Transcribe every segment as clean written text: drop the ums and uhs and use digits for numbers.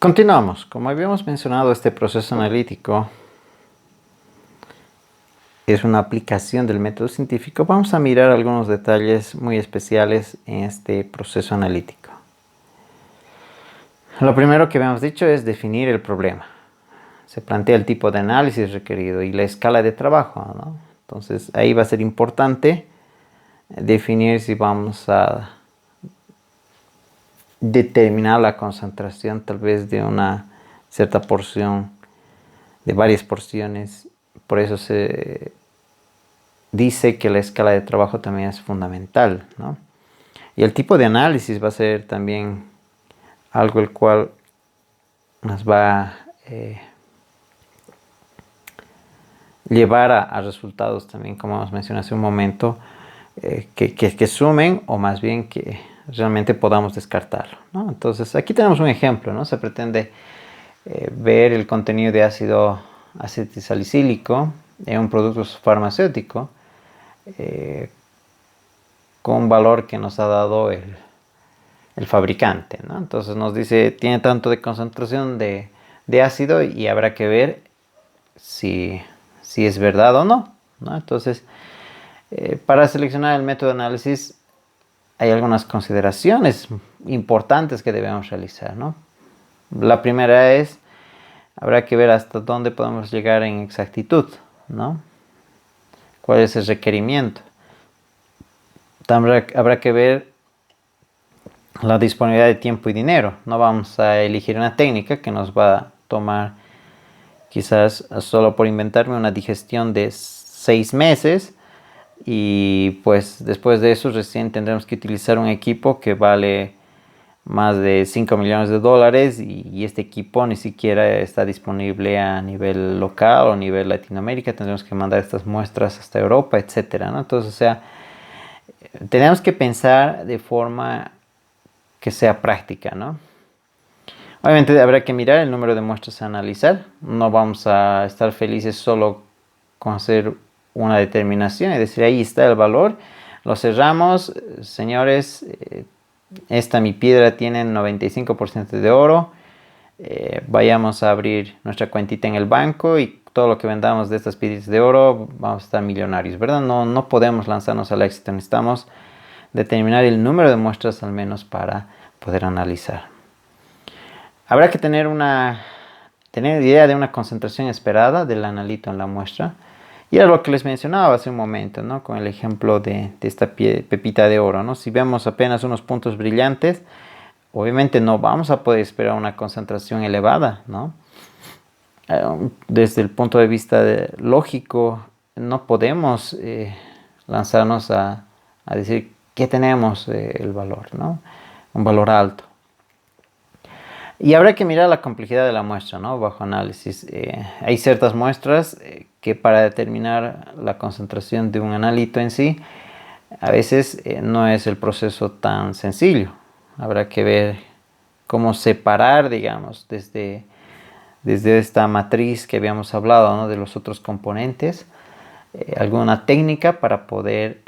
Continuamos. Como habíamos mencionado, este proceso analítico es una aplicación del método científico. Vamos a mirar algunos detalles muy especiales en este proceso analítico. Lo primero que habíamos dicho es definir el problema. Se plantea el tipo de análisis requerido y la escala de trabajo, ¿no? Entonces ahí va a ser importante definir si vamos a determinar la concentración tal vez de una cierta porción, de varias porciones. Por eso se dice que la escala de trabajo también es fundamental, ¿no? Y el tipo de análisis va a ser también algo el cual nos va a llevar a resultados también, como hemos mencionado hace un momento, que sumen o más bien que realmente podamos descartarlo, ¿no? Entonces aquí tenemos un ejemplo, ¿no? Se pretende ver el contenido de ácido acetilsalicílico en un producto farmacéutico con un valor que nos ha dado el fabricante, ¿no? Entonces nos dice, tiene tanto de concentración de ácido y habrá que ver si es verdad o no, ¿no? Entonces, para seleccionar el método de análisis hay algunas consideraciones importantes que debemos realizar, ¿no? La primera es, habrá que ver hasta dónde podemos llegar en exactitud, ¿no? ¿Cuál es el requerimiento? También habrá que ver la disponibilidad de tiempo y dinero. No vamos a elegir una técnica que nos va a tomar quizás, solo por inventarme, una digestión de 6 meses y pues después de eso recién tendremos que utilizar un equipo que vale más de 5 millones de dólares y este equipo ni siquiera está disponible a nivel local o a nivel Latinoamérica. Tendremos que mandar estas muestras hasta Europa, etcétera, ¿no? Entonces, o sea, tenemos que pensar de forma que sea práctica, ¿no? Obviamente habrá que mirar el número de muestras a analizar. No vamos a estar felices solo con hacer una determinación y decir, ahí está el valor, lo cerramos, señores, esta mi piedra tiene 95% de oro, vayamos a abrir nuestra cuentita en el banco y todo lo que vendamos de estas piedras de oro vamos a estar millonarios, ¿verdad? No podemos lanzarnos al éxito, necesitamos determinar el número de muestras al menos para poder analizar. Habrá que tener idea de una concentración esperada del analito en la muestra. Y era lo que les mencionaba hace un momento, ¿no? Con el ejemplo de esta pepita de oro, ¿no? Si vemos apenas unos puntos brillantes, obviamente no vamos a poder esperar una concentración elevada, ¿no? Desde el punto de vista lógico, no podemos lanzarnos a decir que tenemos el valor, ¿no? Un valor alto. Y habrá que mirar la complejidad de la muestra, ¿no? Bajo análisis. Hay ciertas muestras que para determinar la concentración de un analito en sí, a veces no es el proceso tan sencillo. Habrá que ver cómo separar, digamos, desde esta matriz que habíamos hablado, ¿no? De los otros componentes, alguna técnica para poder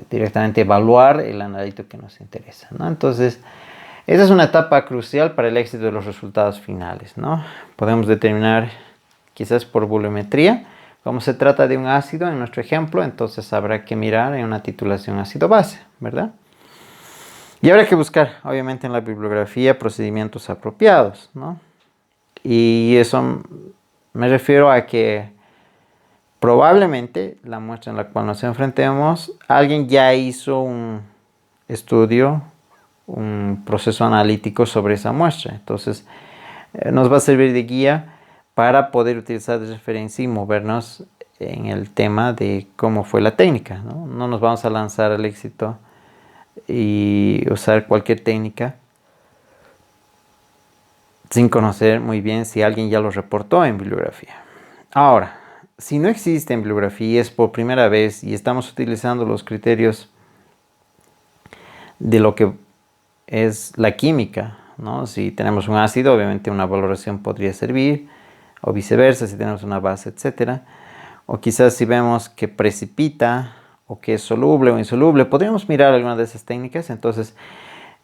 directamente evaluar el analito que nos interesa, ¿no? Entonces, esa es una etapa crucial para el éxito de los resultados finales, ¿no? Podemos determinar quizás por volumetría, como se trata de un ácido en nuestro ejemplo, entonces habrá que mirar en una titulación ácido-base, ¿verdad? Y habrá que buscar, obviamente, en la bibliografía procedimientos apropiados, ¿no? Y eso me refiero a que probablemente la muestra en la cual nos enfrentemos, alguien ya hizo un estudio, un proceso analítico sobre esa muestra. Entonces, nos va a servir de guía para poder utilizar de referencia y movernos en el tema de cómo fue la técnica, ¿no? No nos vamos a lanzar al éxito y usar cualquier técnica sin conocer muy bien si alguien ya lo reportó en bibliografía. Ahora, si no existe en bibliografía y es por primera vez y estamos utilizando los criterios de lo que es la química, ¿no? Si tenemos un ácido, obviamente una valoración podría servir, o viceversa, si tenemos una base, etcétera. O quizás si vemos que precipita, o que es soluble o insoluble, podríamos mirar alguna de esas técnicas. Entonces,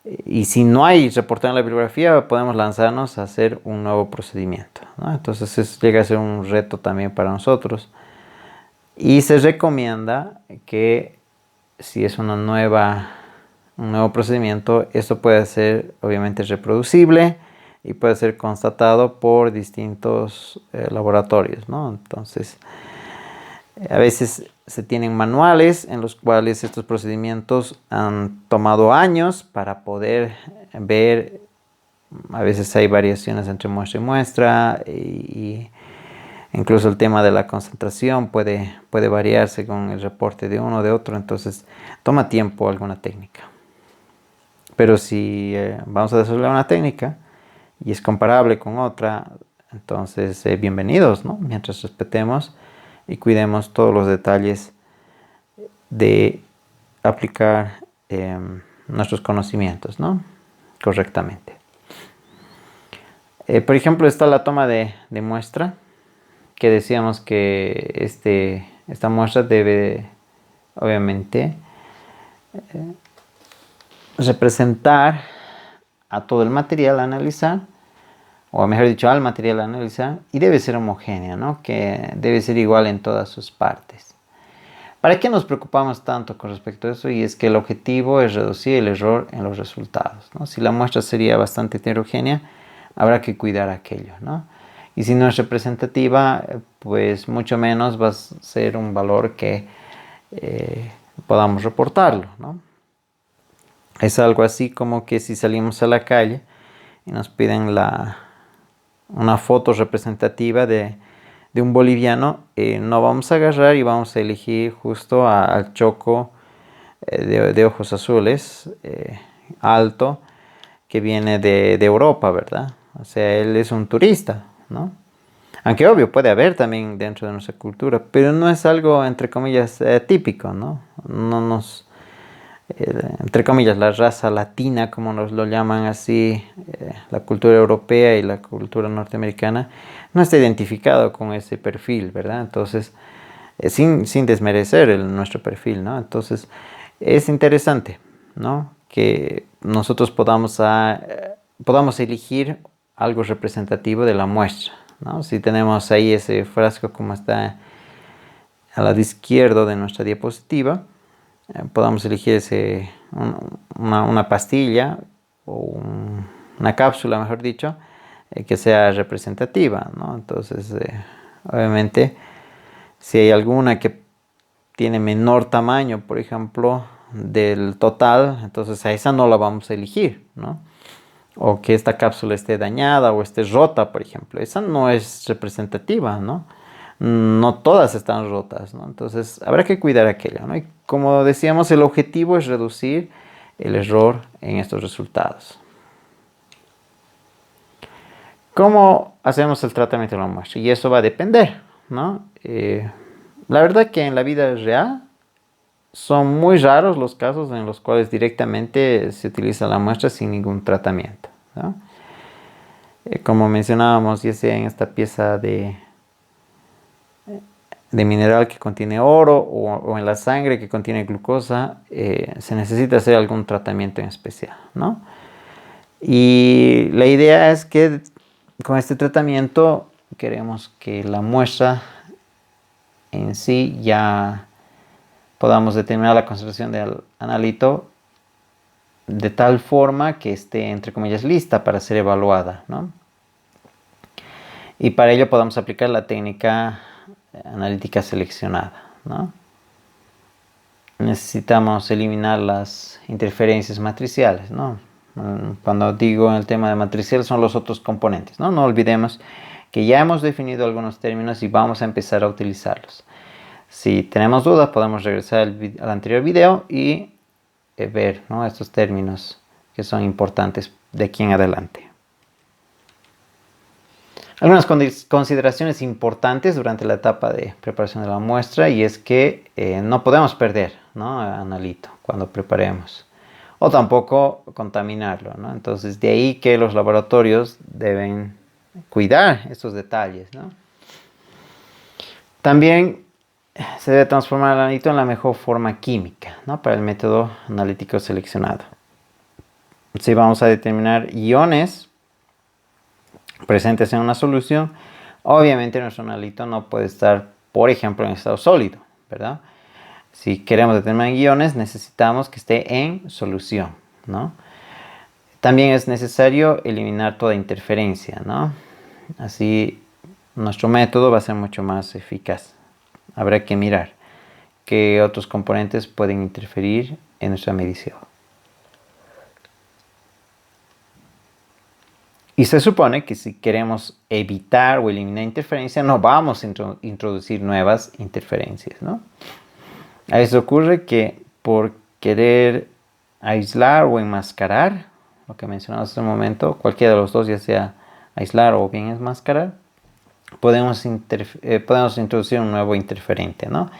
Y si no hay reporte en la bibliografía, podemos lanzarnos a hacer un nuevo procedimiento, ¿no? Entonces llega a ser un reto también para nosotros. Y se recomienda que si es un nuevo procedimiento, esto puede ser obviamente reproducible y puede ser constatado por distintos laboratorios, ¿no? Entonces, a veces se tienen manuales en los cuales estos procedimientos han tomado años para poder ver. A veces hay variaciones entre muestra y muestra y incluso el tema de la concentración puede variar según el reporte de uno o de otro. Entonces toma tiempo alguna técnica. Pero si vamos a desarrollar una técnica y es comparable con otra, entonces bienvenidos, ¿no? Mientras respetemos y cuidemos todos los detalles de aplicar nuestros conocimientos, ¿no? Correctamente. Por ejemplo, está la toma de muestra, que decíamos que esta muestra debe, obviamente, representar a todo el material a analizar, o mejor dicho, al material a analizar, y debe ser homogénea, ¿no? Que debe ser igual en todas sus partes. ¿Para qué nos preocupamos tanto con respecto a eso? Y es que el objetivo es reducir el error en los resultados, ¿no? Si la muestra sería bastante heterogénea, habrá que cuidar aquello, ¿no? Y si no es representativa, pues mucho menos va a ser un valor que podamos reportarlo, ¿no? Es algo así como que si salimos a la calle y nos piden una foto representativa de un boliviano, no vamos a agarrar y vamos a elegir justo al choco de ojos azules, alto, que viene de Europa, ¿verdad? O sea, él es un turista, ¿no? Aunque obvio puede haber también dentro de nuestra cultura, pero no es algo, entre comillas, típico, ¿no? No nos, entre comillas, la raza latina, como nos lo llaman así, la cultura europea y la cultura norteamericana, no está identificado con ese perfil, ¿verdad? Entonces, sin desmerecer nuestro perfil, ¿no? Entonces, es interesante, ¿no? Que nosotros podamos elegir algo representativo de la muestra, ¿no? Si tenemos ahí ese frasco como está al lado izquierdo de nuestra diapositiva, podamos elegir una pastilla o una cápsula, mejor dicho, que sea representativa, ¿no? Entonces, obviamente, si hay alguna que tiene menor tamaño, por ejemplo, del total, entonces a esa no la vamos a elegir, ¿no? O que esta cápsula esté dañada o esté rota, por ejemplo. Esa no es representativa, ¿no? No todas están rotas, ¿no? Entonces habrá que cuidar aquello, ¿no? Y como decíamos, el objetivo es reducir el error en estos resultados. ¿Cómo hacemos el tratamiento de la muestra? Y eso va a depender, ¿no? La verdad que en la vida real son muy raros los casos en los cuales directamente se utiliza la muestra sin ningún tratamiento, ¿no? Como mencionábamos, ya sea en esta pieza de mineral que contiene oro o en la sangre que contiene glucosa, se necesita hacer algún tratamiento en especial, ¿no? Y la idea es que con este tratamiento queremos que la muestra en sí ya podamos determinar la concentración del analito de tal forma que esté, entre comillas, lista para ser evaluada, ¿no? Y para ello podamos aplicar la técnica analítica seleccionada, ¿no? Necesitamos eliminar las interferencias matriciales, ¿no? Cuando digo en el tema de matricial son los otros componentes, ¿no? No olvidemos que ya hemos definido algunos términos y vamos a empezar a utilizarlos. Si tenemos dudas, podemos regresar al anterior video y ver, ¿no?, estos términos que son importantes de aquí en adelante. Algunas consideraciones importantes durante la etapa de preparación de la muestra, y es que no podemos perder, ¿no?, analito cuando preparemos, o tampoco contaminarlo, ¿no? Entonces, de ahí que los laboratorios deben cuidar estos detalles, ¿no? También se debe transformar el analito en la mejor forma química, ¿no?, para el método analítico seleccionado. Si vamos a determinar iones presentes en una solución, obviamente nuestro analito no puede estar, por ejemplo, en estado sólido, ¿verdad? Si queremos determinar iones, necesitamos que esté en solución, ¿no? También es necesario eliminar toda interferencia, ¿no? Así nuestro método va a ser mucho más eficaz. Habrá que mirar qué otros componentes pueden interferir en nuestra medición. Y se supone que si queremos evitar o eliminar interferencia, no vamos a introducir nuevas interferencias, ¿no? A veces ocurre que por querer aislar o enmascarar, lo que mencionamos hace un momento, cualquiera de los dos, ya sea aislar o bien enmascarar, podemos introducir un nuevo interferente, ¿no?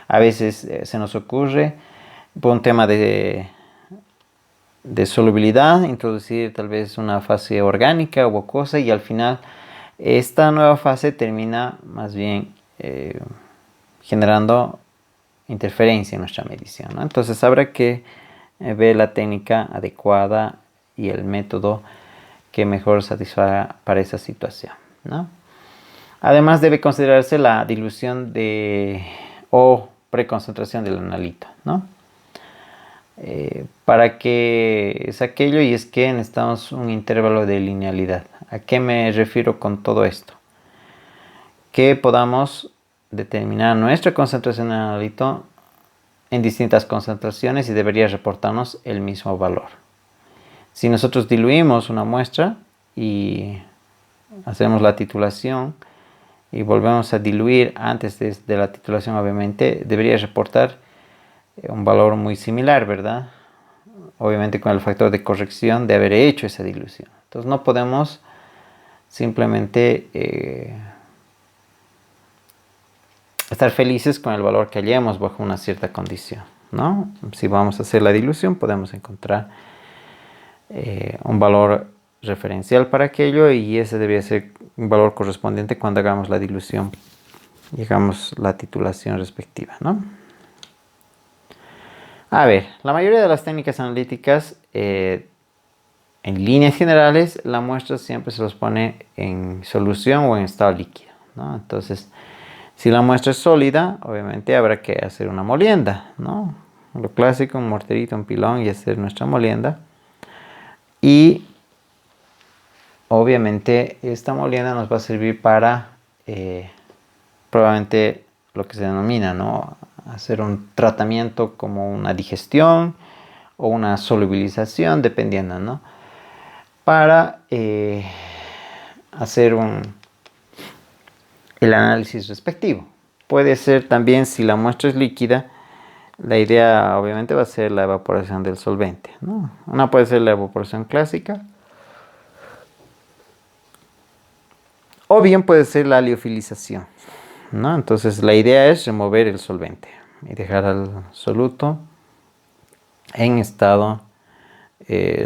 A veces se nos ocurre, por un tema de solubilidad, introducir tal vez una fase orgánica o acuosa, y al final esta nueva fase termina más bien generando interferencia en nuestra medición, ¿no? Entonces habrá que ver la técnica adecuada y el método que mejor satisfaga para esa situación, ¿no? Además debe considerarse la dilución o preconcentración del analito, ¿no? ¿Para qué es aquello? Y es que necesitamos un intervalo de linealidad. ¿A qué me refiero con todo esto? Que podamos determinar nuestra concentración de analito en distintas concentraciones y debería reportarnos el mismo valor. Si nosotros diluimos una muestra y hacemos la titulación y volvemos a diluir antes de la titulación, obviamente debería reportar un valor muy similar, ¿verdad? Obviamente con el factor de corrección de haber hecho esa dilución. Entonces no podemos simplemente estar felices con el valor que hallemos bajo una cierta condición, ¿no? Si vamos a hacer la dilución, podemos encontrar un valor referencial para aquello, y ese debería ser un valor correspondiente cuando hagamos la dilución y hagamos la titulación respectiva, ¿no? A ver, la mayoría de las técnicas analíticas, en líneas generales, la muestra siempre se los pone en solución o en estado líquido, ¿no? Entonces, si la muestra es sólida, obviamente habrá que hacer una molienda, ¿no? Lo clásico, un morterito, un pilón y hacer nuestra molienda. Y obviamente esta molienda nos va a servir para probablemente lo que se denomina, ¿no?, hacer un tratamiento como una digestión o una solubilización, dependiendo, ¿no?, para hacer el análisis respectivo. Puede ser también, si la muestra es líquida, la idea obviamente va a ser la evaporación del solvente, ¿no? Una puede ser la evaporación clásica, o bien puede ser la liofilización, ¿no? Entonces la idea es remover el solvente y dejar al soluto en estado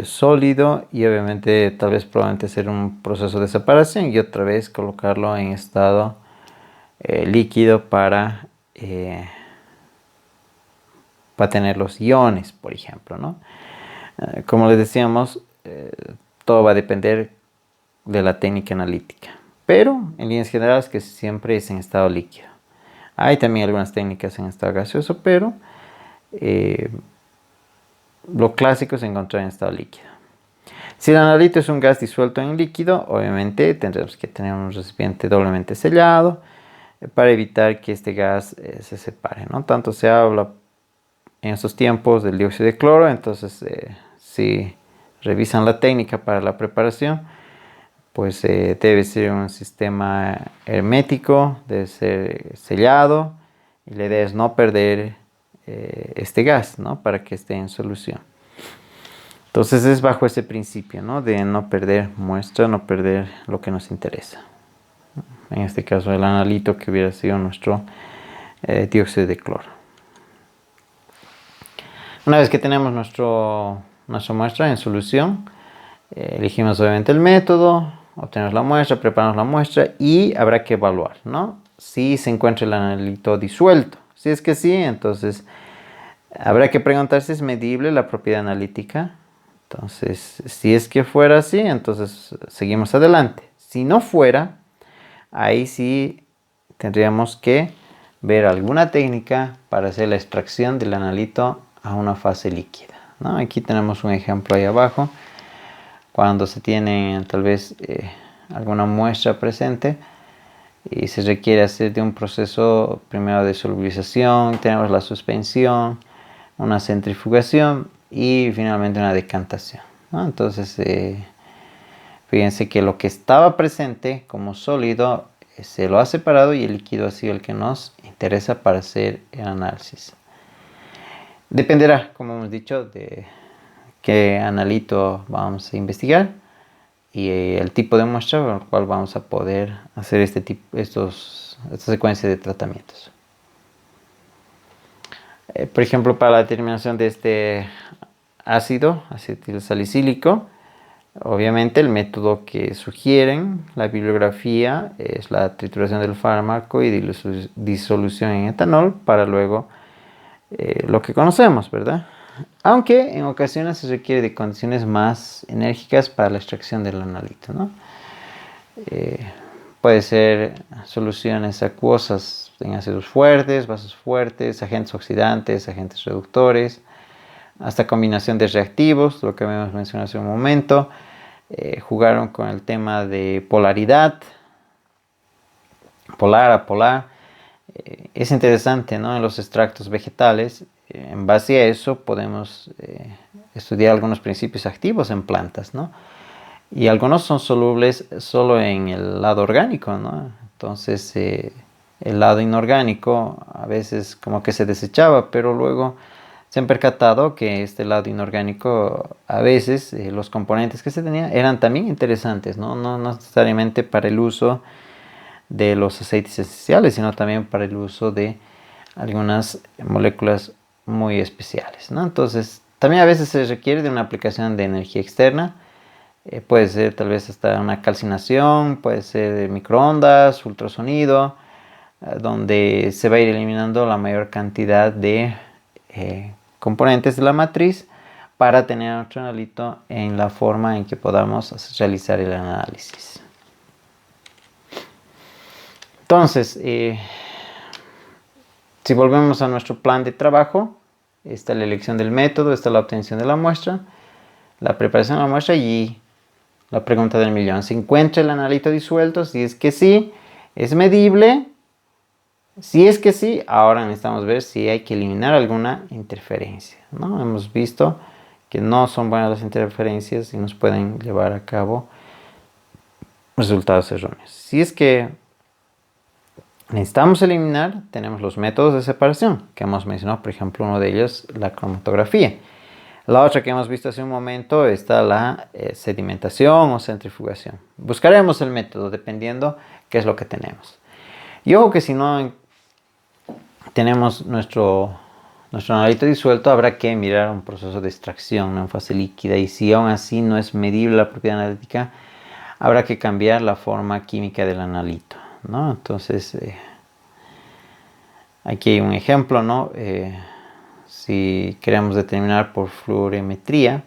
sólido, y obviamente tal vez probablemente hacer un proceso de separación y otra vez colocarlo en estado líquido para tener los iones, por ejemplo, ¿no? Como les decíamos, todo va a depender de la técnica analítica, pero en líneas generales que siempre es en estado líquido. Hay también algunas técnicas en estado gaseoso, pero lo clásico es encontrar en estado líquido. Si el analito es un gas disuelto en líquido, obviamente tendremos que tener un recipiente doblemente sellado para evitar que este gas se separe, ¿no? Tanto se habla en estos tiempos del dióxido de cloro. Entonces si revisan la técnica para la preparación, pues debe ser un sistema hermético, debe ser sellado, y la idea es no perder este gas, ¿no?, para que esté en solución. Entonces es bajo ese principio, ¿no?, de no perder muestra, no perder lo que nos interesa. En este caso el analito, que hubiera sido nuestro dióxido de cloro. Una vez que tenemos nuestra muestra en solución, elegimos obviamente el método, obtenemos la muestra, preparamos la muestra y habrá que evaluar, ¿no?, si se encuentra el analito disuelto. Si es que sí, entonces habrá que preguntar si es medible la propiedad analítica. Entonces, si es que fuera así, entonces seguimos adelante. Si no fuera, ahí sí tendríamos que ver alguna técnica para hacer la extracción del analito a una fase líquida, ¿no? Aquí tenemos un ejemplo ahí abajo. Cuando se tiene tal vez alguna muestra presente y se requiere hacer de un proceso primero de solubilización, tenemos la suspensión, una centrifugación y finalmente una decantación, ¿no? Entonces, fíjense que lo que estaba presente como sólido se lo ha separado y el líquido ha sido el que nos interesa para hacer el análisis. Dependerá, como hemos dicho, de qué analito vamos a investigar y el tipo de muestra con el cual vamos a poder hacer esta secuencia de tratamientos. Por ejemplo, para la determinación de este ácido acetilsalicílico, obviamente el método que sugieren la bibliografía es la trituración del fármaco y disolución en etanol para luego lo que conocemos, ¿verdad? Aunque en ocasiones se requiere de condiciones más enérgicas para la extracción del analito, ¿no? Puede ser soluciones acuosas en ácidos fuertes, bases fuertes, agentes oxidantes, agentes reductores, hasta combinación de reactivos, lo que habíamos mencionado hace un momento. Jugaron con el tema de polaridad, polar a polar. Es interesante, ¿no? En los extractos vegetales, en base a eso podemos estudiar algunos principios activos en plantas, ¿no? Y algunos son solubles solo en el lado orgánico, ¿no? Entonces, el lado inorgánico a veces como que se desechaba, pero luego se han percatado que este lado inorgánico, a veces los componentes que se tenían eran también interesantes, ¿no? No necesariamente para el uso de los aceites esenciales, sino también para el uso de algunas moléculas muy especiales, ¿no? Entonces, también a veces se requiere de una aplicación de energía externa. Puede ser tal vez hasta una calcinación, puede ser de microondas, ultrasonido, donde se va a ir eliminando la mayor cantidad de componentes de la matriz para tener nuestro analito en la forma en que podamos realizar el análisis. Entonces, si volvemos a nuestro plan de trabajo, está la elección del método, está la obtención de la muestra, la preparación de la muestra y la pregunta del millón. ¿Se encuentra el analito disuelto? Si es que sí, ¿es medible? Si es que sí, ahora necesitamos ver si hay que eliminar alguna interferencia, ¿no? Hemos visto que no son buenas las interferencias y nos pueden llevar a cabo resultados erróneos. Si es que necesitamos eliminar, tenemos los métodos de separación que hemos mencionado, por ejemplo, uno de ellos, la cromatografía. La otra que hemos visto hace un momento está la sedimentación o centrifugación. Buscaremos el método dependiendo qué es lo que tenemos. Y ojo que si no tenemos nuestro analito disuelto, habrá que mirar un proceso de extracción en fase líquida. Y si aún así no es medible la propiedad analítica, habrá que cambiar la forma química del analito, ¿no? Entonces, aquí hay un ejemplo, ¿no? Si queremos determinar por fluorimetría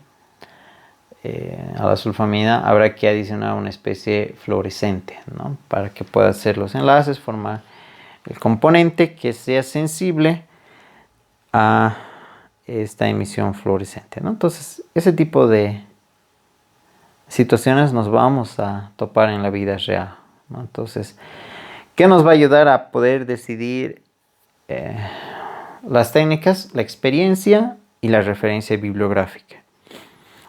a la sulfamida, habrá que adicionar una especie fluorescente, ¿no? Para que pueda hacer los enlaces, formar el componente que sea sensible a esta emisión fluorescente, ¿no? Entonces, ese tipo de situaciones nos vamos a topar en la vida real, ¿no? Entonces, ¿qué nos va a ayudar a poder decidir las técnicas? La experiencia y la referencia bibliográfica.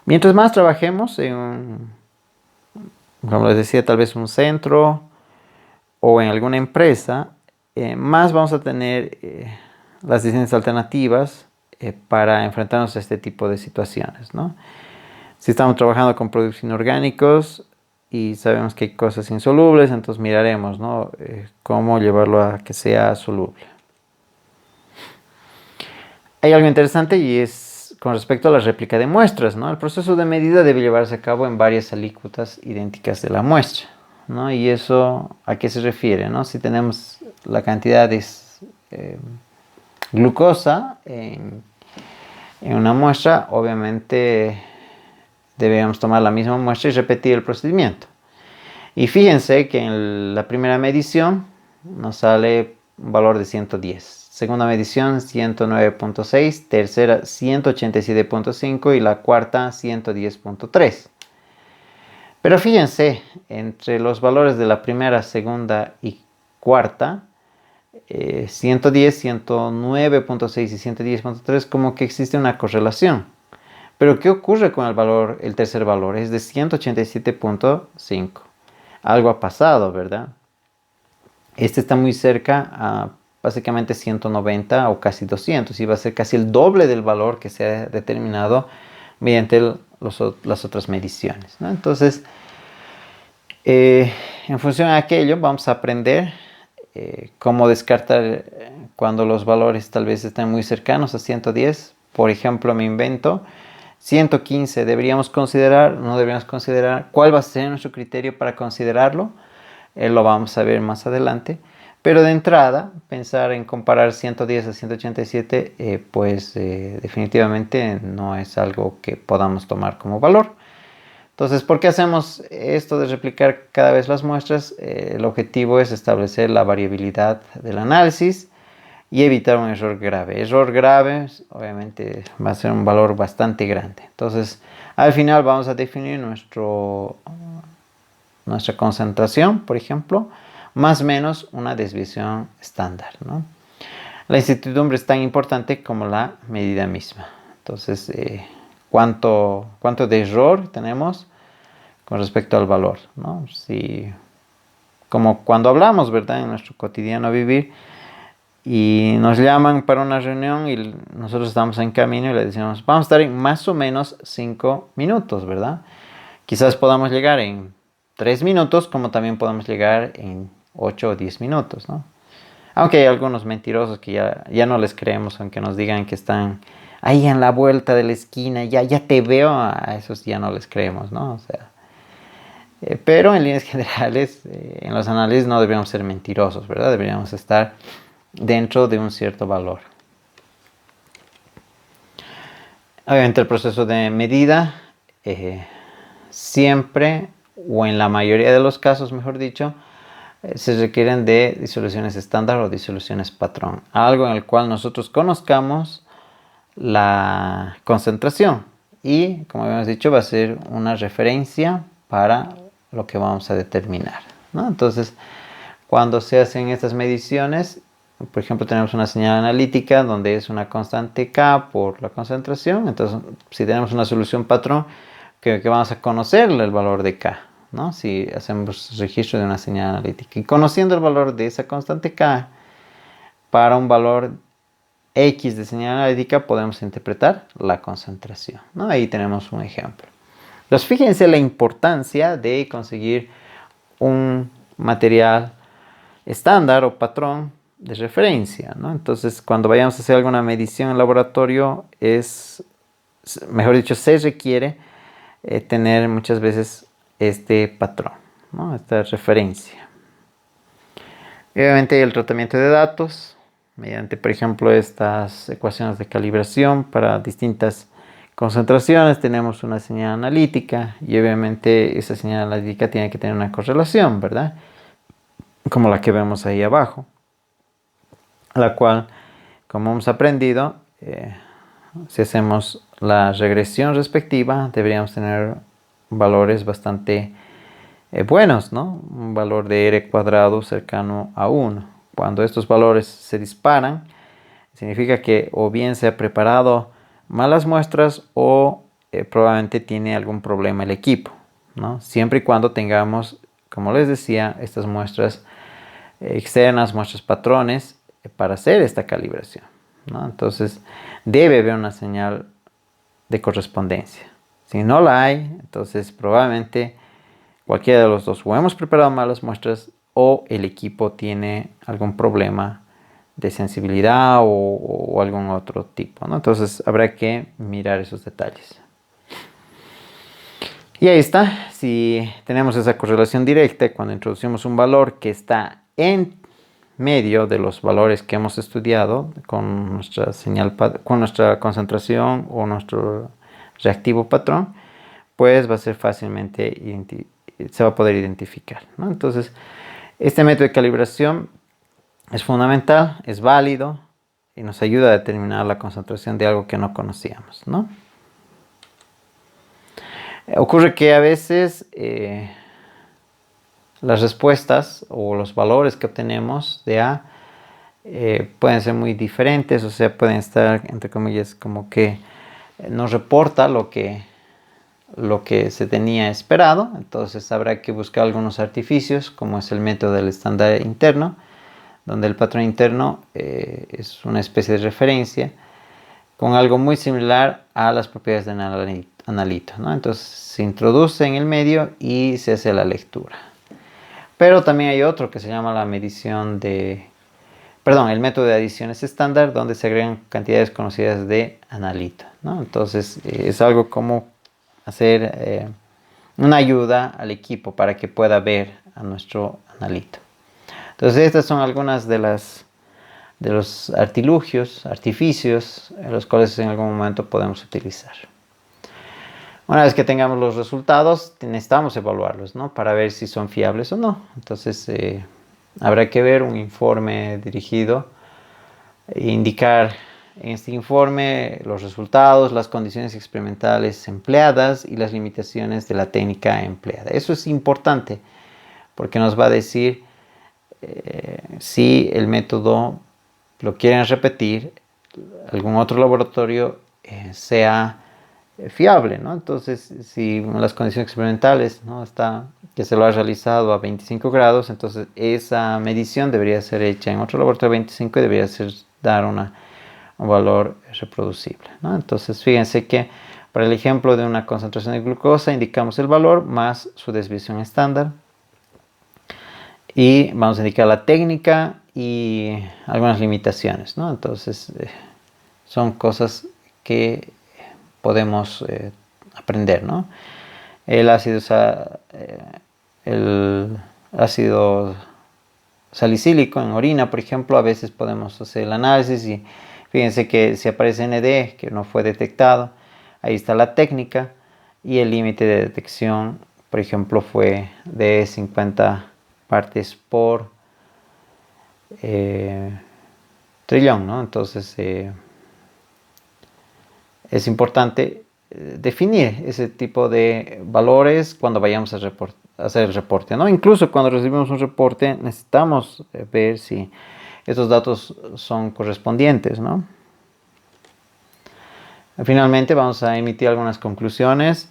Mientras más trabajemos en como les decía, tal vez un centro o en alguna empresa, más vamos a tener las distintas alternativas para enfrentarnos a este tipo de situaciones, ¿no? Si estamos trabajando con productos inorgánicos y sabemos que hay cosas insolubles, entonces miraremos, ¿no? Cómo llevarlo a que sea soluble. Hay algo interesante y es con respecto a la réplica de muestras, ¿no? El proceso de medida debe llevarse a cabo en varias alícuotas idénticas de la muestra, ¿no? Y eso, ¿a qué se refiere, no? Si tenemos la cantidad de glucosa en una muestra, obviamente Deberíamos tomar la misma muestra y repetir el procedimiento. Y fíjense que en la primera medición nos sale un valor de 110. Segunda medición 109.6, tercera 187.5 y la cuarta 110.3. Pero fíjense, entre los valores de la primera, segunda y cuarta, 110, 109.6 y 110.3, como que existe una correlación. Pero ¿qué ocurre con el tercer valor? Es de 187.5. Algo ha pasado, ¿verdad? Este está muy cerca a básicamente 190 o casi 200 y va a ser casi el doble del valor que se ha determinado mediante las otras mediciones, ¿no? Entonces, en función de aquello, vamos a aprender cómo descartar cuando los valores tal vez estén muy cercanos a 110. Por ejemplo, me invento 115. ¿Deberíamos considerar? ¿No deberíamos considerar? ¿Cuál va a ser nuestro criterio para considerarlo? Lo vamos a ver más adelante. Pero de entrada, pensar en comparar 110 a 187, definitivamente no es algo que podamos tomar como valor. Entonces, ¿por qué hacemos esto de replicar cada vez las muestras? El objetivo es establecer la variabilidad del análisis y evitar un error grave. Error grave, obviamente, va a ser un valor bastante grande. Entonces, al final vamos a definir nuestra concentración, por ejemplo, más o menos una desviación estándar, ¿no? La incertidumbre es tan importante como la medida misma. Entonces, ¿cuánto de error tenemos con respecto al valor, ¿no? Como cuando hablamos, ¿verdad? En nuestro cotidiano vivir y nos llaman para una reunión y nosotros estamos en camino y le decimos, vamos a estar en más o menos 5 minutos, ¿verdad? Quizás podamos llegar en 3 minutos, como también podemos llegar en 8 o 10 minutos, ¿no? Aunque hay algunos mentirosos que ya no les creemos, aunque nos digan que están ahí en la vuelta de la esquina, ya te veo, a esos ya no les creemos, ¿no? O sea, pero en líneas generales, en los análisis no deberíamos ser mentirosos, ¿verdad? Deberíamos estar dentro de un cierto valor. Obviamente el proceso de medida siempre, o en la mayoría de los casos, mejor dicho, se requieren de disoluciones estándar o disoluciones patrón. Algo en el cual nosotros conozcamos la concentración. Y, como habíamos dicho, va a ser una referencia para lo que vamos a determinar, ¿no? Entonces, cuando se hacen estas mediciones, por ejemplo, tenemos una señal analítica donde es una constante K por la concentración. Entonces, si tenemos una solución patrón, que vamos a conocer el valor de K, ¿no? Si hacemos registro de una señal analítica. Y conociendo el valor de esa constante K para un valor X de señal analítica, podemos interpretar la concentración, ¿no? Ahí tenemos un ejemplo. Entonces, fíjense la importancia de conseguir un material estándar o patrón de referencia, ¿no? Entonces, cuando vayamos a hacer alguna medición en laboratorio, mejor dicho, se requiere tener muchas veces este patrón, ¿no? Esta referencia. Y obviamente el tratamiento de datos, mediante, por ejemplo, estas ecuaciones de calibración para distintas concentraciones, tenemos una señal analítica y obviamente esa señal analítica tiene que tener una correlación, ¿verdad? Como la que vemos ahí abajo, la cual, como hemos aprendido, si hacemos la regresión respectiva, deberíamos tener valores bastante buenos, ¿no? Un valor de R cuadrado cercano a 1. Cuando estos valores se disparan, significa que o bien se ha preparado malas muestras o probablemente tiene algún problema el equipo, ¿no? Siempre y cuando tengamos, como les decía, estas muestras externas, muestras patrones para hacer esta calibración, ¿no? Entonces debe haber una señal de correspondencia. Si no la hay, entonces probablemente cualquiera de los dos, o hemos preparado malas muestras o el equipo tiene algún problema de sensibilidad o algún otro tipo, ¿no? Entonces habrá que mirar esos detalles. Y ahí está, si tenemos esa correlación directa, cuando introducimos un valor que está en medio de los valores que hemos estudiado con nuestra señal, con nuestra concentración o nuestro reactivo patrón, pues va a ser se va a poder identificar, ¿no? Entonces, este método de calibración es fundamental, es válido y nos ayuda a determinar la concentración de algo que no conocíamos, ¿no? Ocurre que a veces las respuestas o los valores que obtenemos de A pueden ser muy diferentes, o sea, pueden estar, entre comillas, como que nos reporta lo que se tenía esperado. Entonces habrá que buscar algunos artificios, como es el método del estándar interno, donde el patrón interno es una especie de referencia con algo muy similar a las propiedades de analito, ¿no? Entonces se introduce en el medio y se hace la lectura. Pero también hay otro que se llama la medición el método de adiciones estándar, donde se agregan cantidades conocidas de analito, ¿no? Entonces es algo como hacer una ayuda al equipo para que pueda ver a nuestro analito. Entonces estas son algunas de los artificios en los cuales en algún momento podemos utilizar. Una vez que tengamos los resultados, necesitamos evaluarlos, ¿no? Para ver si son fiables o no. Entonces habrá que ver un informe dirigido e indicar en este informe los resultados, las condiciones experimentales empleadas y las limitaciones de la técnica empleada. Eso es importante porque nos va a decir si el método lo quieren repetir, algún otro laboratorio sea fiable, ¿no? Entonces, si las condiciones experimentales, ¿no?, está que se lo ha realizado a 25 grados, entonces esa medición debería ser hecha en otro laboratorio a 25 y debería dar un valor reproducible, ¿no? Entonces, fíjense que para el ejemplo de una concentración de glucosa indicamos el valor más su desviación estándar y vamos a indicar la técnica y algunas limitaciones, ¿no? Entonces, son cosas que podemos aprender, ¿no? El ácido salicílico en orina, por ejemplo, a veces podemos hacer el análisis y fíjense que si aparece ND, que no fue detectado, ahí está la técnica y el límite de detección, por ejemplo, fue de 50 partes por trillón, ¿no? Entonces es importante definir ese tipo de valores cuando vayamos a hacer el reporte, ¿no? Incluso cuando recibimos un reporte necesitamos ver si estos datos son correspondientes, ¿no? Finalmente vamos a emitir algunas conclusiones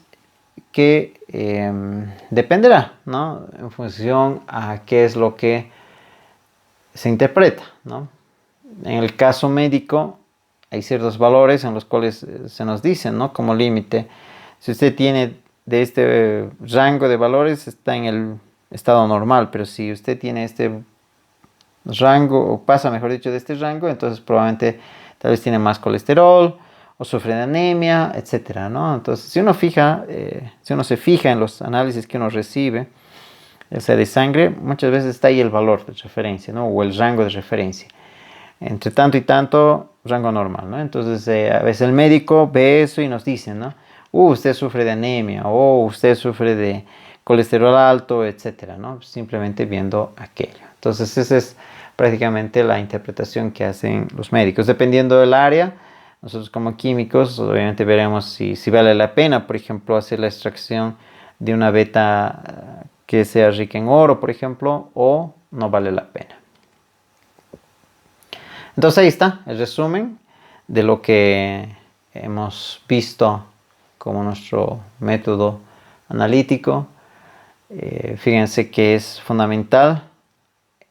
que dependerá, ¿no?, en función a qué es lo que se interpreta, ¿no? En el caso médico hay ciertos valores en los cuales se nos dicen, ¿no?, como límite. Si usted tiene de este rango de valores, está en el estado normal, pero si usted tiene este rango, o pasa, mejor dicho, de este rango, entonces probablemente tal vez tiene más colesterol o sufre de anemia, etcétera, ¿no? Entonces, si uno se fija en los análisis que uno recibe, ya sea de sangre, muchas veces está ahí el valor de referencia, ¿no?, o el rango de referencia. Entre tanto y tanto, rango normal, ¿no? Entonces, a veces el médico ve eso y nos dice, ¿no?, usted sufre de anemia, o usted sufre de colesterol alto, etcétera, ¿no? Simplemente viendo aquello. Entonces, esa es prácticamente la interpretación que hacen los médicos. Dependiendo del área, nosotros como químicos, obviamente veremos si vale la pena, por ejemplo, hacer la extracción de una beta que sea rica en oro, por ejemplo, o no vale la pena. Entonces ahí está el resumen de lo que hemos visto como nuestro método analítico. Fíjense que es fundamental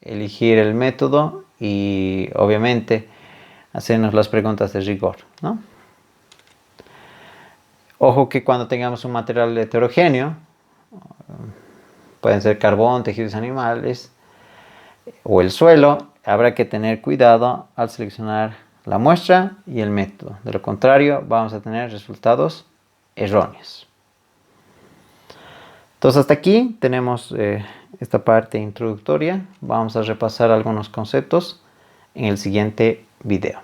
elegir el método y obviamente hacernos las preguntas de rigor, ¿no? Ojo que cuando tengamos un material heterogéneo, pueden ser carbón, tejidos animales o el suelo, habrá que tener cuidado al seleccionar la muestra y el método. De lo contrario, vamos a tener resultados erróneos. Entonces, hasta aquí tenemos esta parte introductoria. Vamos a repasar algunos conceptos en el siguiente video.